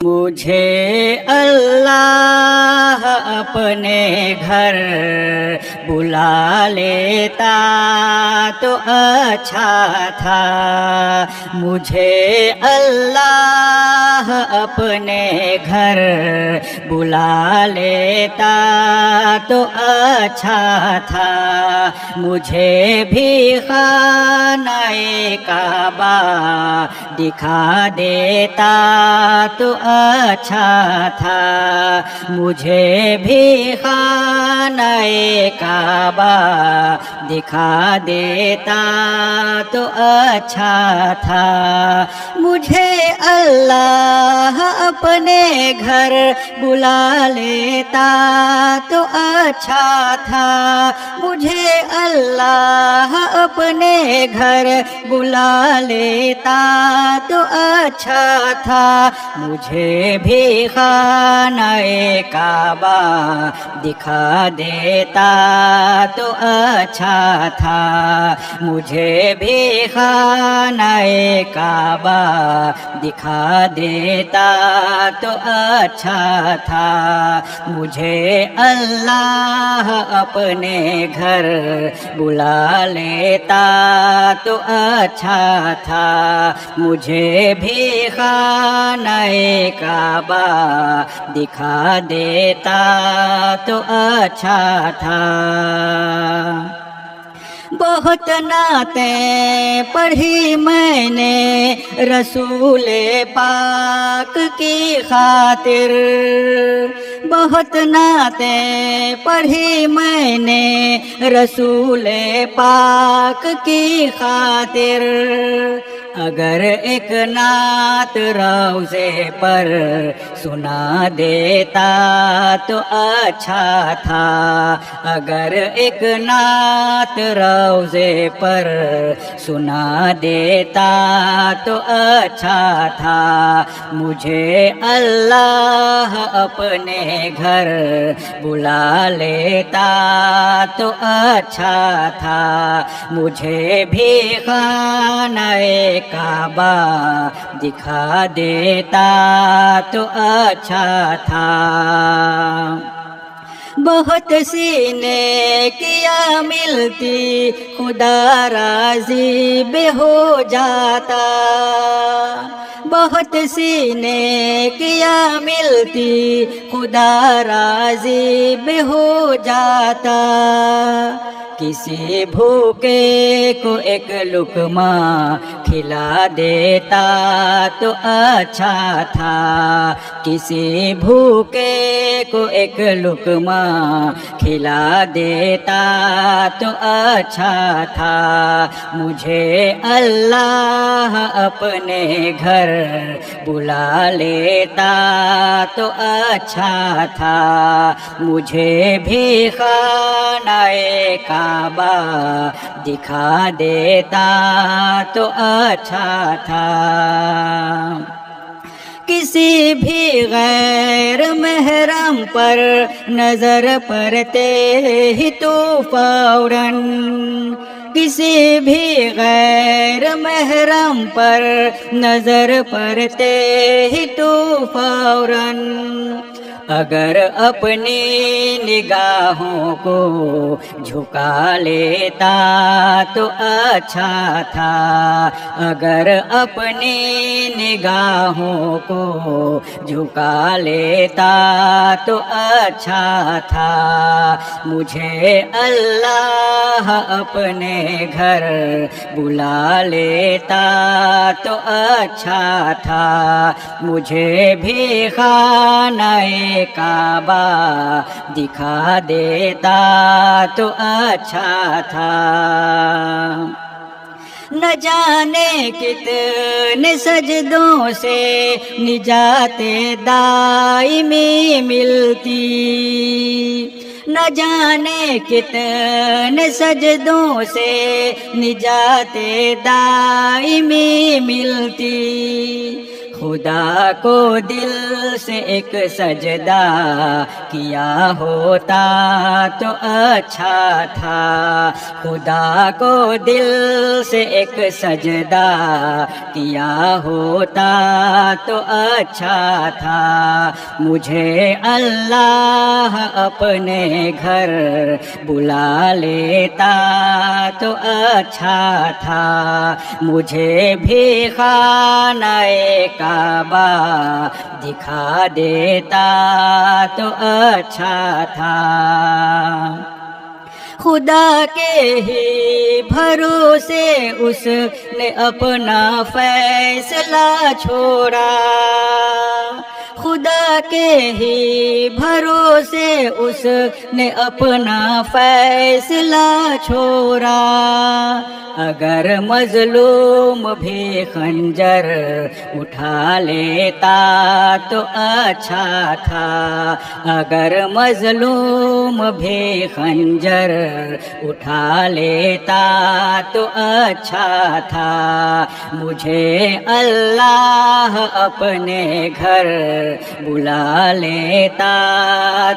مجھے اللہ اپنے گھر بلا لیتا تو اچھا تھا، مجھے اللہ اپنے گھر بلا لیتا تو اچھا تھا، مجھے بھی خانہ کعبہ دکھا دیتا تو اچھا تھا، مجھے بھی خانہ کعبہ دکھا دیتا تو اچھا تھا، مجھے اللہ اپنے گھر بلا لیتا تو اچھا تھا، مجھے اللہ اپنے گھر بلا لیتا تو اچھا تھا، مجھے بھی خانہ کعبہ دکھا دیتا تو اچھا تھا، مجھے بھی خانہ کعبہ دکھا دیتا تو اچھا تھا، مجھے اللہ اپنے گھر بلا لیتا تو اچھا تھا، مجھے بھی خانہ کعبہ دکھا دیتا تو اچھا تھا۔ بہت نعتیں پڑھی میں نے رسول پاک کی خاطر، بہت نعتیں پڑھی میں نے رسول پاک کی خاطر، اگر ایک نعت روضے پر سنا دیتا تو اچھا تھا، اگر ایک نعت روضے پر سنا دیتا تو اچھا تھا، مجھے اللہ اپنے گھر بلا لیتا تو اچھا تھا، مجھے بھی خانہ کعبہ دکھا دیتا تو اچھا تھا۔ بہت سی نیکیاں ملتی خدا راضی بھی ہو جاتا، بہت سی نیکیاں ملتی خدا راضی بھی ہو جاتا، کسی بھوکے کو ایک لقمہ کھلا دیتا تو اچھا تھا، کسی بھوکے کو ایک لقمہ کھلا دیتا تو اچھا تھا، مجھے اللہ اپنے گھر بلا لیتا تو اچھا تھا، مجھے بھی خانہ کعبہ دکھا دیتا تو اچھا تھا، کسی بھی غیر محرم پر نظر پڑتے ہی تو فوراً، کسی بھی غیر محرم پر نظر پڑتے ہی تو فوراً، اگر اپنی نگاہوں کو جھکا لیتا تو اچھا تھا، اگر اپنی نگاہوں کو جھکا لیتا تو اچھا تھا، مجھے اللہ اپنے گھر بلا لیتا تو اچھا تھا، مجھے بھی خانہ کعبہ دکھا دیتا تو اچھا تھا، نہ جانے کتنے سجدوں سے نجات دائمی ملتی، نہ جانے کتنے سجدوں سے نجات دائمی ملتی، خدا کو دل سے ایک سجدہ کیا ہوتا تو اچھا تھا، خدا کو دل سے ایک سجدہ کیا ہوتا تو اچھا تھا، مجھے اللہ اپنے گھر بلا لیتا تو اچھا تھا، مجھے بھی خانہ کعبہ دکھا دیتا تو اچھا تھا، خدا کے ہی بھروسے اس نے اپنا فیصلہ چھوڑا، خدا کے ہی بھروسے اس نے اپنا فیصلہ چھوڑا، اگر مظلوم بھی خنجر اٹھا لیتا تو اچھا تھا، اگر مظلوم بھی خنجر اٹھا لیتا تو اچھا تھا، مجھے اللہ اپنے گھر بلا لیتا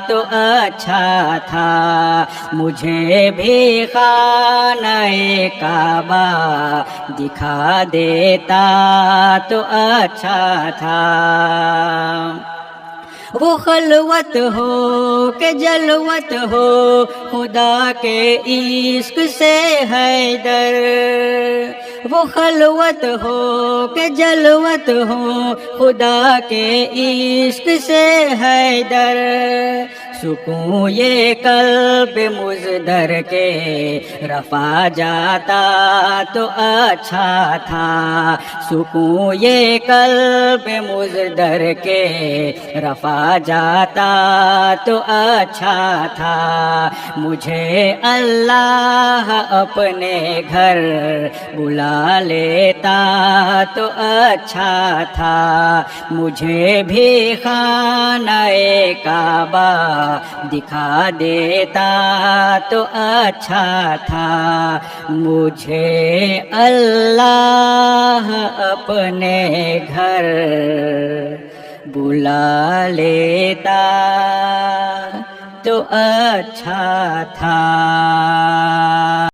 تو اچھا تھا، مجھے بھی خانہ کعبہ دکھا دیتا تو اچھا تھا، وہ خلوت ہو کہ جلوت ہو خدا کے عشق سے حیدر، وہ خلوت ہو کہ جلوت ہو خدا کے عشق سے حیدر، سکون یہ قلب مزدر کے رفع جاتا تو اچھا تھا، سکون یہ قلب مزدر کے رفع جاتا تو اچھا تھا، مجھے اللہ اپنے گھر بلا لیتا تو اچھا تھا، مجھے بھی خانہ کعبہ دکھا دیتا تو اچھا تھا، مجھے اللہ اپنے گھر بلا لیتا تو اچھا تھا۔